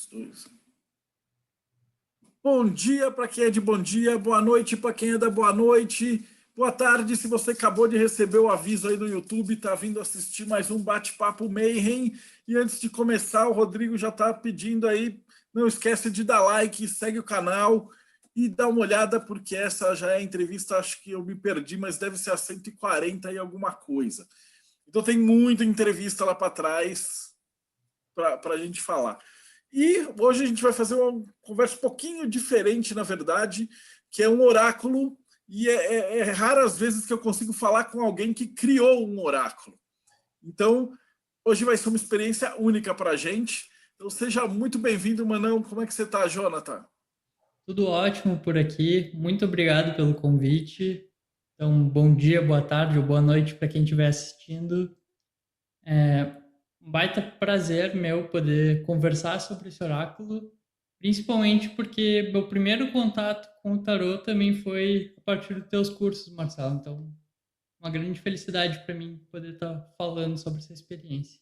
Dois. Bom dia para quem é de bom dia, boa noite para quem é da boa noite, boa tarde se você acabou de receber o aviso aí no YouTube, está vindo assistir mais um bate-papo Mayhem. E antes de começar, o Rodrigo já está pedindo aí, não esquece de dar like, segue o canal e dá uma olhada, porque essa já é a entrevista, acho que eu me perdi, mas deve ser a 140 e alguma coisa. Então tem muita entrevista lá para trás para a gente falar. E hoje a gente vai fazer uma conversa um pouquinho diferente, na verdade, que é um oráculo, e é raras vezes que eu consigo falar com alguém que criou um oráculo. Então, hoje vai ser uma experiência única para a gente. Então, seja muito bem-vindo, Manão. Como é que você está, Jonathan? Tudo ótimo por aqui. Muito obrigado pelo convite. Então, bom dia, boa tarde ou boa noite para quem estiver assistindo. É um baita prazer meu poder conversar sobre esse oráculo, principalmente porque meu primeiro contato com o tarô também foi a partir dos teus cursos, Marcelo. Então, uma grande felicidade para mim poder estar falando sobre essa experiência.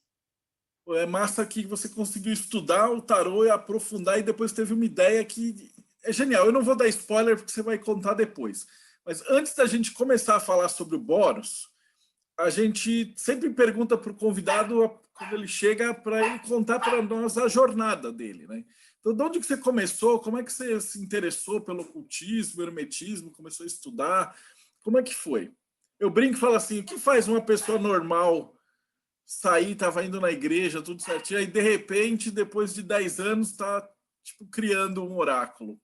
É massa que você conseguiu estudar o tarô e aprofundar, e depois teve uma ideia que é genial. Eu não vou dar spoiler porque você vai contar depois. Mas antes da gente começar a falar sobre o Boros, a gente sempre pergunta para o convidado, quando ele chega, para ele contar para nós a jornada dele, né? Então, de onde que você começou? Como é que você se interessou pelo ocultismo, hermetismo, começou a estudar? Como é que foi? Eu brinco e falo assim, o que faz uma pessoa normal sair, estava indo na igreja, tudo certinho, aí de repente, depois de 10 anos, está tipo, criando um oráculo?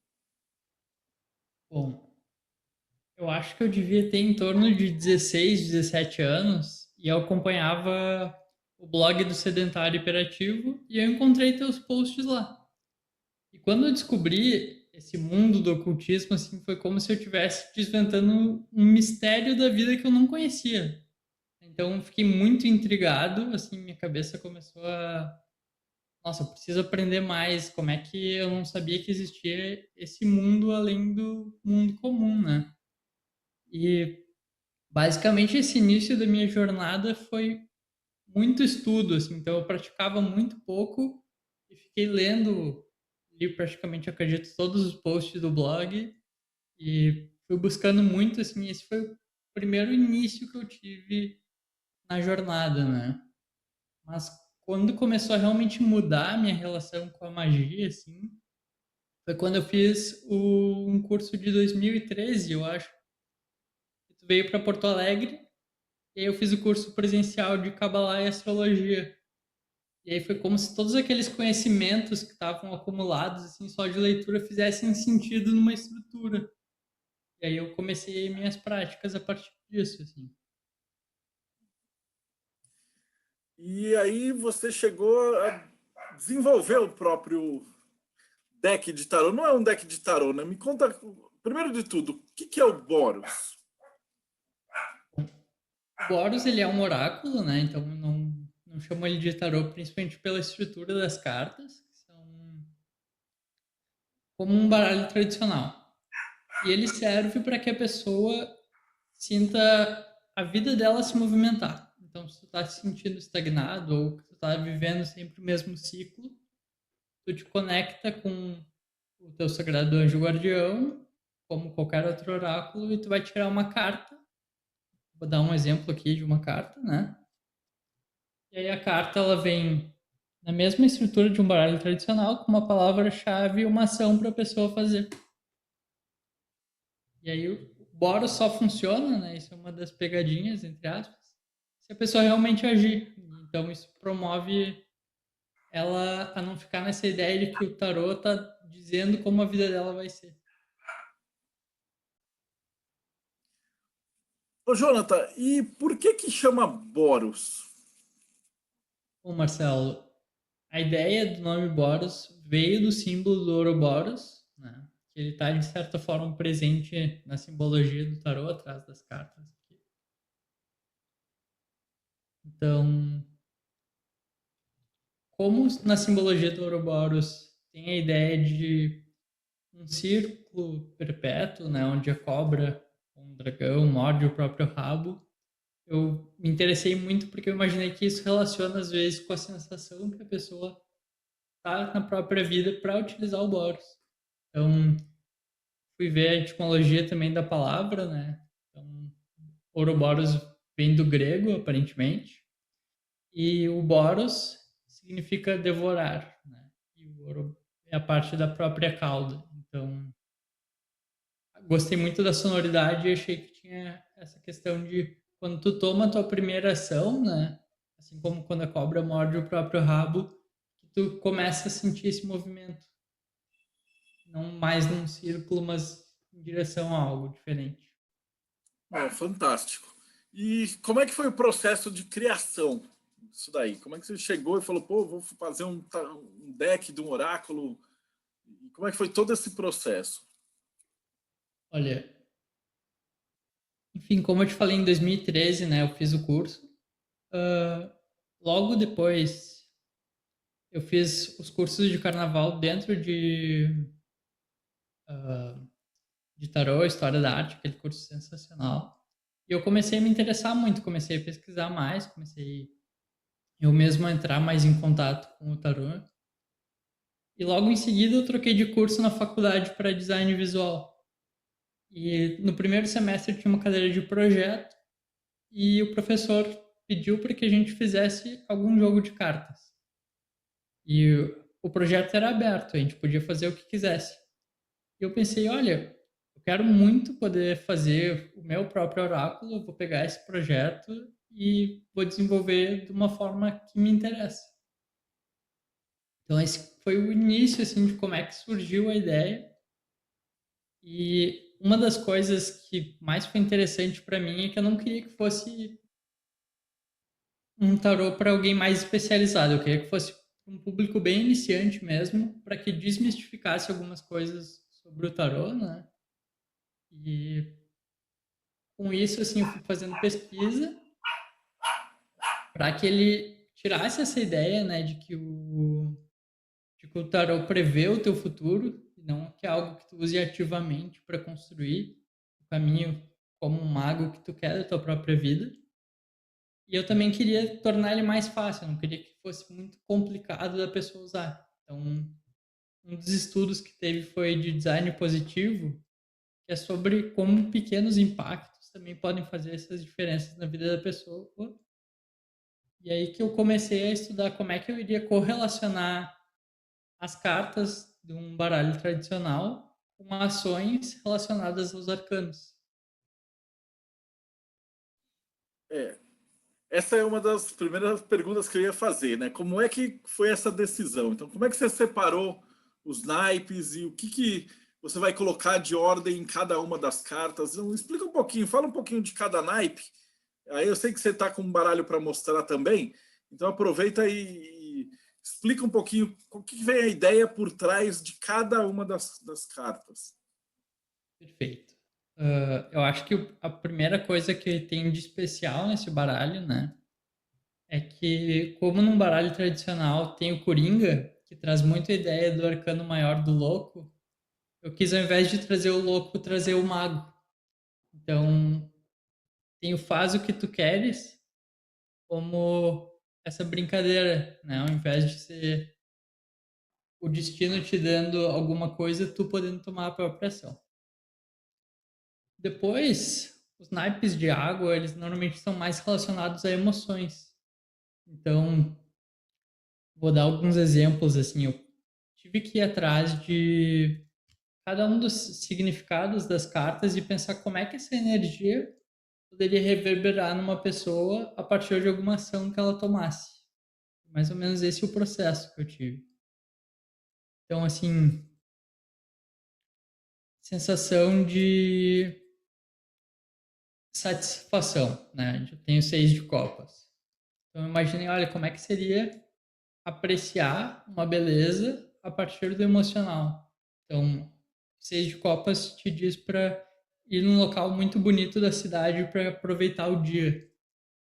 Bom, eu acho que eu devia ter em torno de 16, 17 anos e eu acompanhava o blog do Sedentário Hiperativo e eu encontrei teus posts lá. E quando eu descobri esse mundo do ocultismo, assim, foi como se eu estivesse desventando um mistério da vida que eu não conhecia. Então, eu fiquei muito intrigado, assim, minha cabeça começou a... Nossa, eu preciso aprender mais. Como é que eu não sabia que existia esse mundo além do mundo comum, né? E basicamente, esse início da minha jornada foi muito estudo, assim, então eu praticava muito pouco e fiquei lendo, li praticamente, acredito, todos os posts do blog e fui buscando muito, assim, esse foi o primeiro início que eu tive na jornada, né? Mas quando começou a realmente mudar a minha relação com a magia, assim, foi quando eu fiz um curso de 2013, eu acho. Tu veio para Porto Alegre. E aí eu fiz o curso presencial de Kabbalah e Astrologia. E aí foi como se todos aqueles conhecimentos que estavam acumulados, assim, só de leitura, fizessem sentido numa estrutura. E aí eu comecei minhas práticas a partir disso, assim. E aí você chegou a desenvolver o próprio deck de tarô. Não é um deck de tarô, né? Me conta, primeiro de tudo, o que é o Boros? O Boros, ele é um oráculo, né? Então não chamo ele de tarô, principalmente pela estrutura das cartas, que são como um baralho tradicional. E ele serve para que a pessoa sinta a vida dela se movimentar. Então, se tu tá se sentindo estagnado ou que tu tá vivendo sempre o mesmo ciclo, tu te conecta com o teu sagrado anjo guardião, como qualquer outro oráculo, e tu vai tirar uma carta. Vou dar um exemplo aqui de uma carta, né? E aí a carta ela vem na mesma estrutura de um baralho tradicional, com uma palavra-chave e uma ação para a pessoa fazer. E aí o Boros só funciona, né? Isso é uma das pegadinhas, entre aspas, se a pessoa realmente agir. Então isso promove ela a não ficar nessa ideia de que o tarô tá dizendo como a vida dela vai ser. Ô, Jonathan, e por que chama Boros? Bom, Marcelo, a ideia do nome Boros veio do símbolo do Ouroboros, né? Que ele está, de certa forma, presente na simbologia do tarô, atrás das cartas. Então, como na simbologia do Ouroboros tem a ideia de um círculo perpétuo, né, onde a cobra, um dragão, morde o próprio rabo, eu me interessei muito porque eu imaginei que isso relaciona às vezes com a sensação que a pessoa tá na própria vida para utilizar o Boros. Então, fui ver a etimologia também da palavra, né? Então, Ouroboros vem do grego, aparentemente, e o Boros significa devorar, né? E o ouro é a parte da própria cauda. Então, gostei muito da sonoridade e achei que tinha essa questão de quando tu toma a tua primeira ação, né? Assim como quando a cobra morde o próprio rabo, que tu começa a sentir esse movimento. Não mais num círculo, mas em direção a algo diferente. Fantástico. E como é que foi o processo de criação disso daí? Como é que você chegou e falou, pô, vou fazer um deck de um oráculo? E como é que foi todo esse processo? Olha, enfim, como eu te falei, em 2013, né, eu fiz o curso. Uh, Logo depois, eu fiz os cursos de carnaval dentro uh, de tarô, história da arte, aquele curso sensacional. E eu comecei a me interessar muito, comecei a pesquisar mais, comecei eu mesmo a entrar mais em contato com o tarô. E logo em seguida eu troquei de curso na faculdade para design visual. E no primeiro semestre tinha uma cadeira de projeto e o professor pediu para que a gente fizesse algum jogo de cartas. E o projeto era aberto, a gente podia fazer o que quisesse. E eu pensei, olha, eu quero muito poder fazer o meu próprio oráculo, eu vou pegar esse projeto e vou desenvolver de uma forma que me interessa. Então esse foi o início assim de como é que surgiu a ideia. E uma das coisas que mais foi interessante para mim é que eu não queria que fosse um tarô para alguém mais especializado. Eu queria que fosse um público bem iniciante mesmo, para que desmistificasse algumas coisas sobre o tarô, né? E com isso, assim, eu fui fazendo pesquisa para que ele tirasse essa ideia, né, de que o tarô prevê o teu futuro, e não que é algo que tu use ativamente para construir o caminho como um mago que tu quer da tua própria vida. E eu também queria tornar ele mais fácil, eu não queria que fosse muito complicado da pessoa usar. Então, um dos estudos que teve foi de design positivo, que é sobre como pequenos impactos também podem fazer essas diferenças na vida da pessoa. E aí que eu comecei a estudar como é que eu iria correlacionar as cartas de um baralho tradicional com ações relacionadas aos arcanos. É, essa é uma das primeiras perguntas que eu ia fazer, né? Como é que foi essa decisão? Então, como é que você separou os naipes e o que você vai colocar de ordem em cada uma das cartas? Então, explica um pouquinho, fala um pouquinho de cada naipe. Aí eu sei que você está com um baralho para mostrar também, então aproveita e explica um pouquinho o que vem a ideia por trás de cada uma das cartas. Perfeito. Eu acho que a primeira coisa que tem de especial nesse baralho, né, é que, como num baralho tradicional tem o Coringa, que traz muito a ideia do arcano maior do louco, eu quis, ao invés de trazer o louco, trazer o mago. Então, tem o faz o que tu queres como essa brincadeira, né? Ao invés de ser o destino te dando alguma coisa, tu podendo tomar a própria ação. Depois, os naipes de água, eles normalmente são mais relacionados a emoções. Então, vou dar alguns exemplos, assim, eu tive que ir atrás de cada um dos significados das cartas e pensar como é que essa energia poderia reverberar numa pessoa a partir de alguma ação que ela tomasse. Mais ou menos esse é o processo que eu tive. Então, assim, sensação de satisfação, né? Eu tenho 6 de copas. Então, eu imaginei, olha, como é que seria apreciar uma beleza a partir do emocional. Então, 6 de copas te diz para ir num local muito bonito da cidade para aproveitar o dia.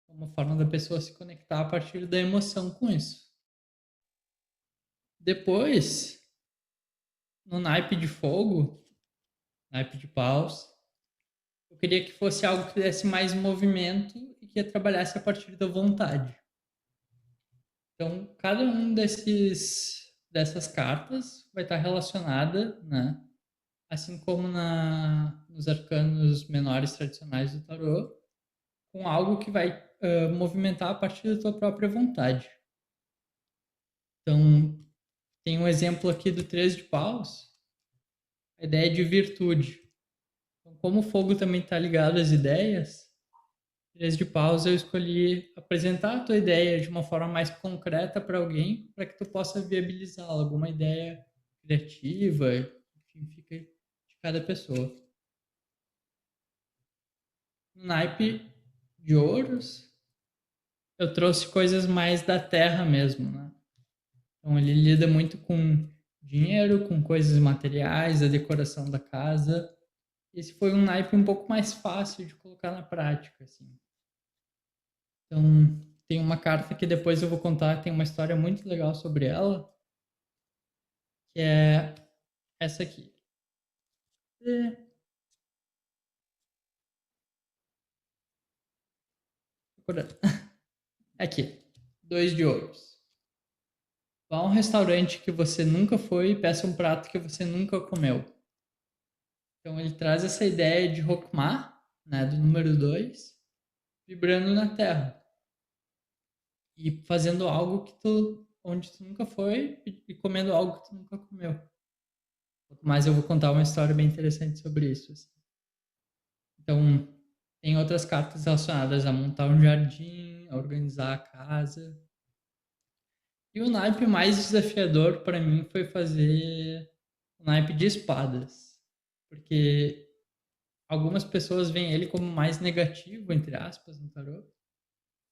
Uma forma da pessoa se conectar a partir da emoção com isso. Depois, no naipe de fogo, naipe de paus, eu queria que fosse algo que desse mais movimento e que trabalhasse a partir da vontade. Então, cada um desses dessas cartas vai estar relacionada, né? Assim como nos arcanos menores tradicionais do tarô, com algo que vai movimentar a partir da tua própria vontade. Então, tem um exemplo aqui do 3 de paus, a ideia de virtude. Então, como o fogo também está ligado às ideias, 3 de paus eu escolhi apresentar a tua ideia de uma forma mais concreta para alguém, para que tu possa viabilizá-la, alguma ideia criativa, enfim, fica de cada pessoa. No naipe de ouros, eu trouxe coisas mais da terra mesmo, né? Então ele lida muito com dinheiro, com coisas materiais, a decoração da casa. Esse foi um naipe um pouco mais fácil de colocar na prática, assim. Então tem uma carta que depois eu vou contar, tem uma história muito legal sobre ela, que é essa aqui. Aqui, 2 de ouros. Vá a um restaurante que você nunca foi e peça um prato que você nunca comeu. Então ele traz essa ideia de Hokmah, né, do número 2, vibrando na terra. E fazendo algo onde tu nunca foi e comendo algo que tu nunca comeu. Mas eu vou contar uma história bem interessante sobre isso. Assim. Então, tem outras cartas relacionadas a montar um jardim, a organizar a casa. E o naipe mais desafiador para mim foi fazer o naipe de espadas. Porque algumas pessoas veem ele como mais negativo, entre aspas, no tarô.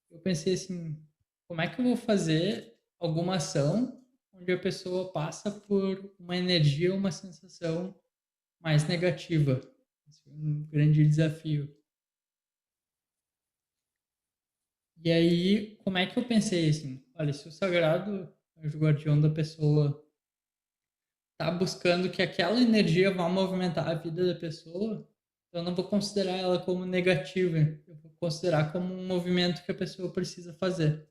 Eu pensei assim, como é que eu vou fazer alguma ação onde a pessoa passa por uma energia, uma sensação mais negativa? Esse foi um grande desafio. E aí, como é que eu pensei assim? Olha, se o sagrado anjo guardião da pessoa está buscando que aquela energia vá movimentar a vida da pessoa, eu não vou considerar ela como negativa, eu vou considerar como um movimento que a pessoa precisa fazer.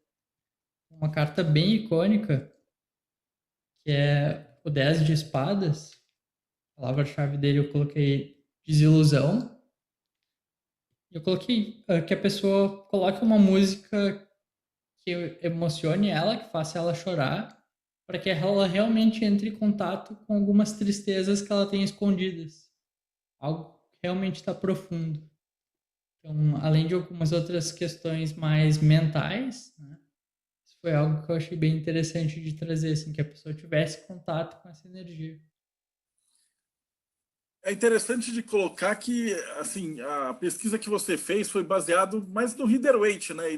Uma carta bem icônica, que é o 10 de espadas. A palavra-chave dele eu coloquei desilusão. Eu coloquei que a pessoa coloque uma música que emocione ela, que faça ela chorar, para que ela realmente entre em contato com algumas tristezas que ela tem escondidas. Algo que realmente está profundo. Então, além de algumas outras questões mais mentais, né, isso foi algo que eu achei bem interessante de trazer, assim, que a pessoa tivesse contato com essa energia. É interessante de colocar que, assim, a pesquisa que você fez foi baseado mais no Rider-Waite, né, e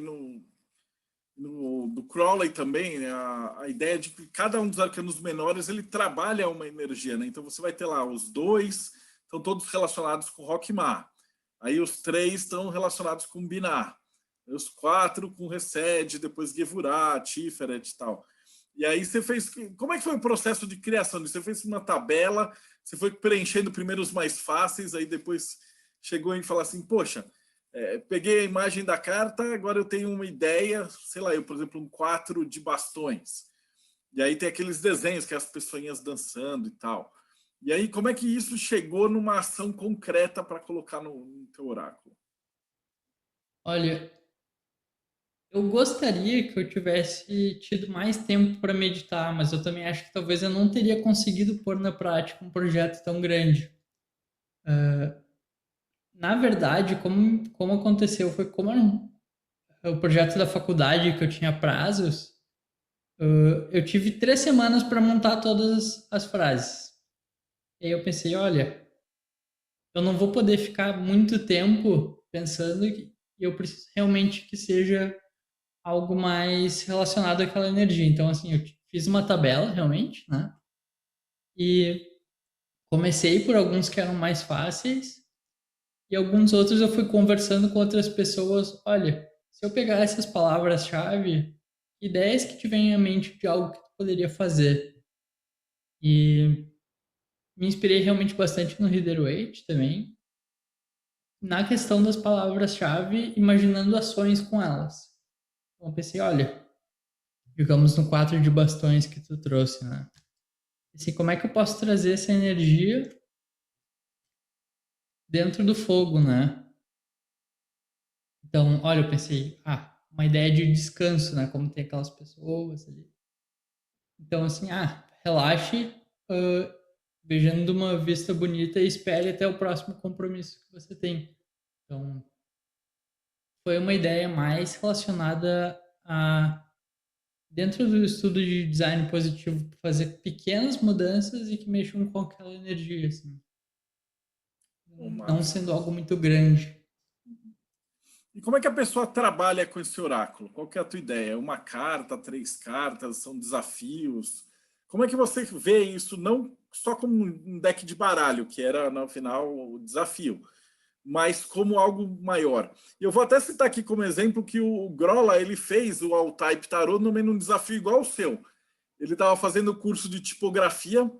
do Crowley também, né, a ideia de que cada um dos arcanos menores ele trabalha uma energia, né? Então você vai ter lá os dois, estão todos relacionados com Rockmar. Aí os três estão relacionados com Binar. Os quatro com Resed, depois Gevurah, Tiferet e tal. E aí você fez. Como é que foi o processo de criação? Você fez uma tabela, você foi preenchendo primeiro os mais fáceis, aí depois chegou em falar assim, poxa, peguei a imagem da carta, agora eu tenho uma ideia, sei lá, eu, por exemplo, um 4 de bastões. E aí tem aqueles desenhos que é as pessoinhas dançando e tal. E aí, como é que isso chegou numa ação concreta para colocar no teu oráculo? Olha, eu gostaria que eu tivesse tido mais tempo para meditar, mas eu também acho que talvez eu não teria conseguido pôr na prática um projeto tão grande. Na verdade, como aconteceu, foi como era o projeto da faculdade que eu tinha prazos, eu tive 3 semanas para montar todas as frases. E aí eu pensei, olha, eu não vou poder ficar muito tempo pensando e eu preciso realmente que seja algo mais relacionado àquela energia. Então, assim, eu fiz uma tabela, realmente, né? E comecei por alguns que eram mais fáceis e alguns outros eu fui conversando com outras pessoas. Olha, se eu pegar essas palavras-chave, ideias que te vêm à mente de algo que tu poderia fazer. E me inspirei realmente bastante no Rider-Waite também, na questão das palavras-chave, imaginando ações com elas. Então, eu pensei, olha, digamos, no 4 de bastões que tu trouxe, né? Assim, como é que eu posso trazer essa energia dentro do fogo, né? Então, olha, eu pensei, uma ideia de descanso, né? Como tem aquelas pessoas ali. Então, assim, relaxe, beijando uma vista bonita e espere até o próximo compromisso que você tem. Então, foi uma ideia mais relacionada a, dentro do estudo de design positivo, fazer pequenas mudanças e que mexam com aquela energia, assim. Não Massa. sendo algo muito grande. E como é que a pessoa trabalha com esse oráculo? Qual que é a tua ideia? É uma carta, 3 cartas, são desafios? Como é que você vê isso, não só como um deck de baralho, que era, no final, o desafio, mas como algo maior? E eu vou até citar aqui como exemplo que o Grola, ele fez o All-Type Tarot num desafio igual ao seu. Ele estava fazendo o curso de tipografia,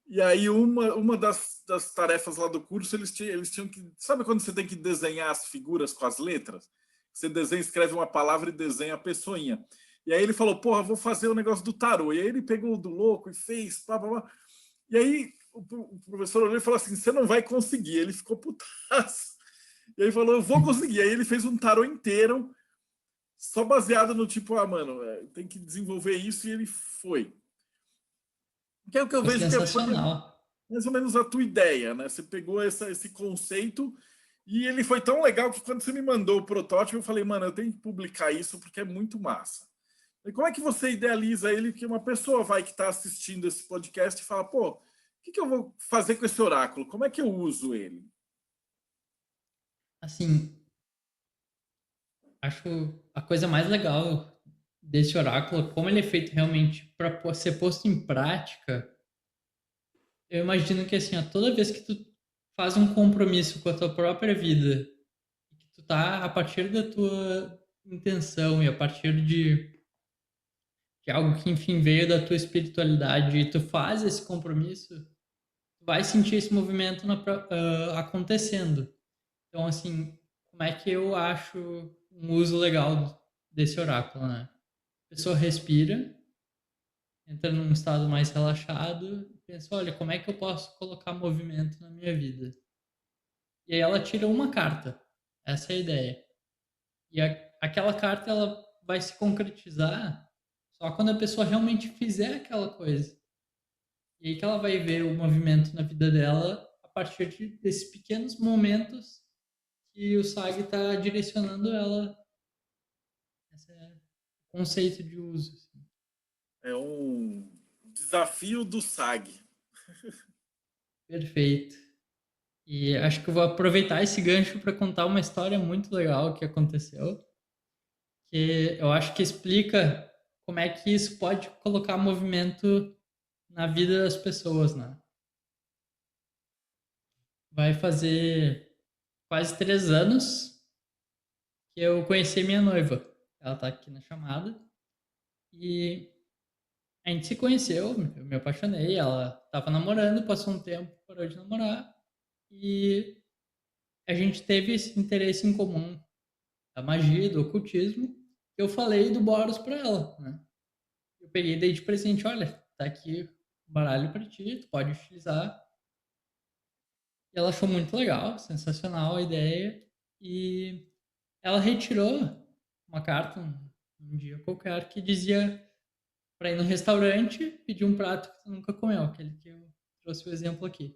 e aí uma das tarefas lá do curso, eles tinham que... Sabe quando você tem que desenhar as figuras com as letras? Você desenha, escreve uma palavra e desenha a pessoinha. E aí ele falou, porra, vou fazer o negócio do tarô. E aí ele pegou o do louco e fez, pá, pá, pá. E aí o professor olhou e falou assim, você não vai conseguir. Ele ficou putaço. E aí falou, eu vou conseguir. E aí ele fez um tarô inteiro, só baseado no tipo, mano, tem que desenvolver isso, e ele foi. Que é o que eu Foi vejo que foi sensacional. mais ou menos a tua ideia, né? Você pegou esse conceito e ele foi tão legal que quando você me mandou o protótipo, eu falei, mano, eu tenho que publicar isso porque é muito massa. E como é que você idealiza ele que uma pessoa vai que está assistindo esse podcast e fala, pô, o que eu vou fazer com esse oráculo? Como é que eu uso ele? Assim, acho a coisa mais legal desse oráculo, como ele é feito realmente para ser posto em prática, eu imagino que assim, toda vez que tu faz um compromisso com a tua própria vida, que tu tá a partir da tua intenção e a partir de algo que, enfim, veio da tua espiritualidade e tu faz esse compromisso, tu vai sentir esse movimento acontecendo. Então, assim, como é que eu acho um uso legal desse oráculo, né? A pessoa respira, entra num estado mais relaxado e pensa, olha, como é que eu posso colocar movimento na minha vida? E aí ela tira uma carta. Essa é a ideia. E aquela carta ela vai se concretizar só quando a pessoa realmente fizer aquela coisa. E aí que ela vai ver o movimento na vida dela a partir desses pequenos momentos que o SAG está direcionando ela. Esse é o conceito de uso. Assim. É um desafio do SAG. Perfeito. E acho que eu vou aproveitar esse gancho para contar uma história muito legal que aconteceu, que eu acho que explica como é que isso pode colocar movimento na vida das pessoas, né? Vai fazer quase 3 anos que eu conheci minha noiva. Ela está aqui na chamada. E a gente se conheceu, eu me apaixonei. Ela estava namorando, passou um tempo, parou de namorar. E a gente teve esse interesse em comum da magia, do ocultismo. Eu falei do Boros para ela, né? Eu peguei e dei de presente, olha, tá aqui o baralho para ti, tu pode utilizar. E ela achou muito legal, sensacional a ideia. E ela retirou uma carta um dia qualquer que dizia para ir no restaurante pedir um prato que tu nunca comeu, aquele que eu trouxe o exemplo aqui.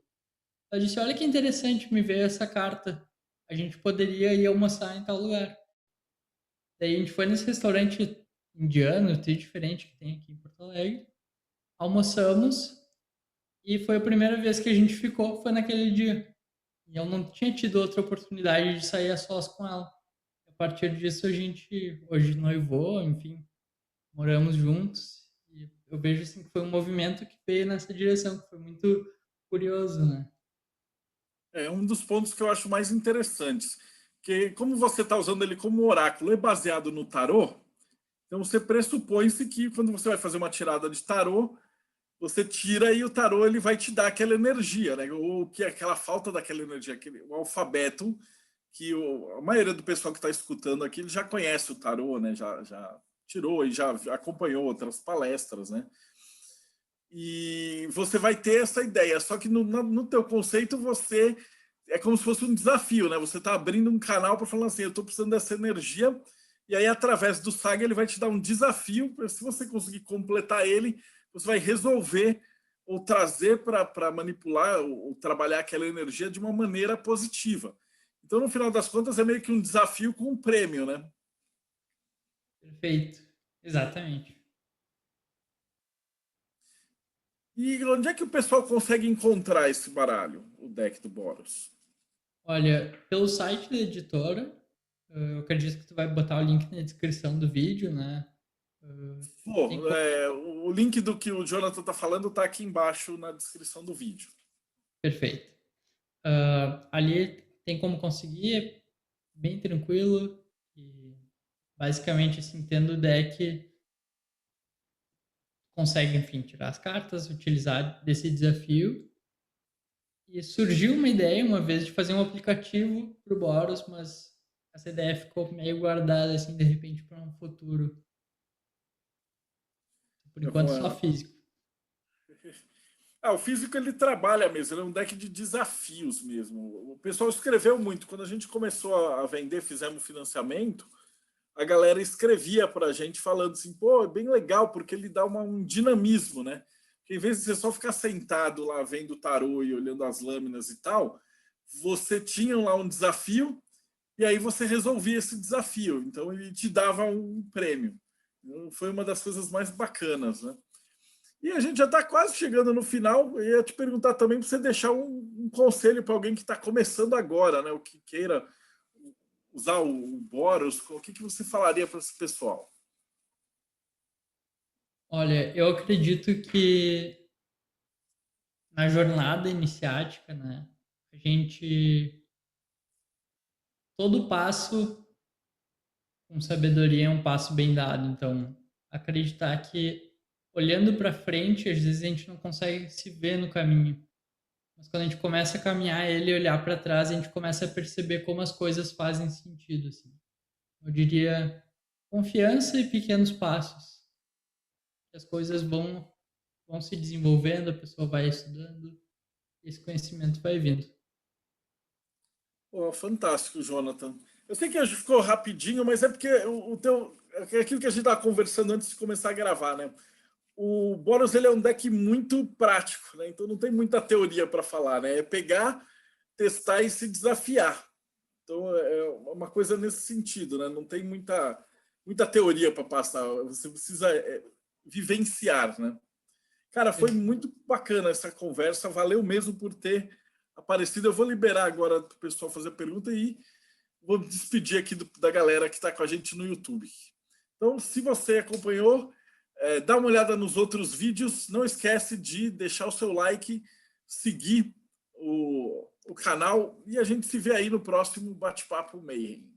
Ela disse, olha que interessante, me veio essa carta. A gente poderia ir almoçar em tal lugar. Daí a gente foi nesse restaurante indiano, tri diferente que tem aqui em Porto Alegre. Almoçamos e foi a primeira vez que a gente ficou, foi naquele dia. E eu não tinha tido outra oportunidade de sair a sós com ela. A partir disso a gente hoje noivou, enfim, moramos juntos. E eu vejo assim que foi um movimento que veio nessa direção, que foi muito curioso, né? É um dos pontos que eu acho mais interessantes. Que como você está usando ele como oráculo, é baseado no tarô, então você pressupõe-se que quando você vai fazer uma tirada de tarô, você tira e o tarô ele vai te dar aquela energia, né? Ou que é aquela falta daquela energia, o alfabeto que a maioria do pessoal que está escutando aqui ele já conhece o tarô, né? Já tirou e já acompanhou outras palestras, né? E você vai ter essa ideia, só que no teu conceito você é como se fosse um desafio, né? Você está abrindo um canal para falar assim, eu estou precisando dessa energia, e aí através do Saga ele vai te dar um desafio, se você conseguir completar ele, você vai resolver ou trazer para manipular ou trabalhar aquela energia de uma maneira positiva. Então, no final das contas, é meio que um desafio com um prêmio, né? Perfeito. Exatamente. E onde é que o pessoal consegue encontrar esse baralho, o deck do Boros? Olha, pelo site da editora, eu acredito que tu vai botar o link na descrição do vídeo, né? Tem Pô, como... o link do que o Jonathan está falando está aqui embaixo na descrição do vídeo. Perfeito. Ali tem como conseguir, é bem tranquilo. E basicamente, assim, tendo o deck, consegue, enfim, tirar as cartas, utilizar desse desafio. E surgiu uma ideia uma vez de fazer um aplicativo para o Boros, mas essa ideia ficou meio guardada, assim, de repente, para um futuro. Por enquanto, só físico. O físico ele trabalha mesmo, ele é um deck de desafios mesmo. O pessoal escreveu muito. Quando a gente começou a vender, fizemos financiamento, a galera escrevia para a gente falando assim, pô, é bem legal, porque ele dá um dinamismo, né? Porque em vez de você só ficar sentado lá vendo o tarô e olhando as lâminas e tal, você tinha lá um desafio e aí você resolvia esse desafio. Então ele te dava um prêmio. Então, foi uma das coisas mais bacanas, né? E a gente já está quase chegando no final. Eu ia te perguntar também para você deixar um conselho para alguém que está começando agora, né? O que queira usar o Boros, o que você falaria para esse pessoal? Olha, eu acredito que na jornada iniciática, né, a gente... Todo passo com sabedoria é um passo bem dado. Então, acreditar que olhando para frente, às vezes a gente não consegue se ver no caminho. Mas quando a gente começa a caminhar ele e olhar para trás, a gente começa a perceber como as coisas fazem sentido, assim. Eu diria confiança e pequenos passos. As coisas vão se desenvolvendo, a pessoa vai estudando, esse conhecimento vai vindo. Oh, fantástico, Jonathan. Eu sei que a gente ficou rapidinho, mas é porque o teu, é aquilo que a gente estava conversando antes de começar a gravar, né? O Boros ele é um deck muito prático, né? Então não tem muita teoria para falar, né? É pegar, testar e se desafiar. Então é uma coisa nesse sentido, né? Não tem muita teoria para passar. Você precisa vivenciar, né? Cara, foi muito bacana essa conversa. Valeu mesmo por ter aparecido. Eu vou liberar agora para o pessoal fazer pergunta e vou me despedir aqui da galera que está com a gente no YouTube. Então, se você acompanhou, dá uma olhada nos outros vídeos. Não esquece de deixar o seu like, seguir o canal e a gente se vê aí no próximo Bate-Papo Mayhem.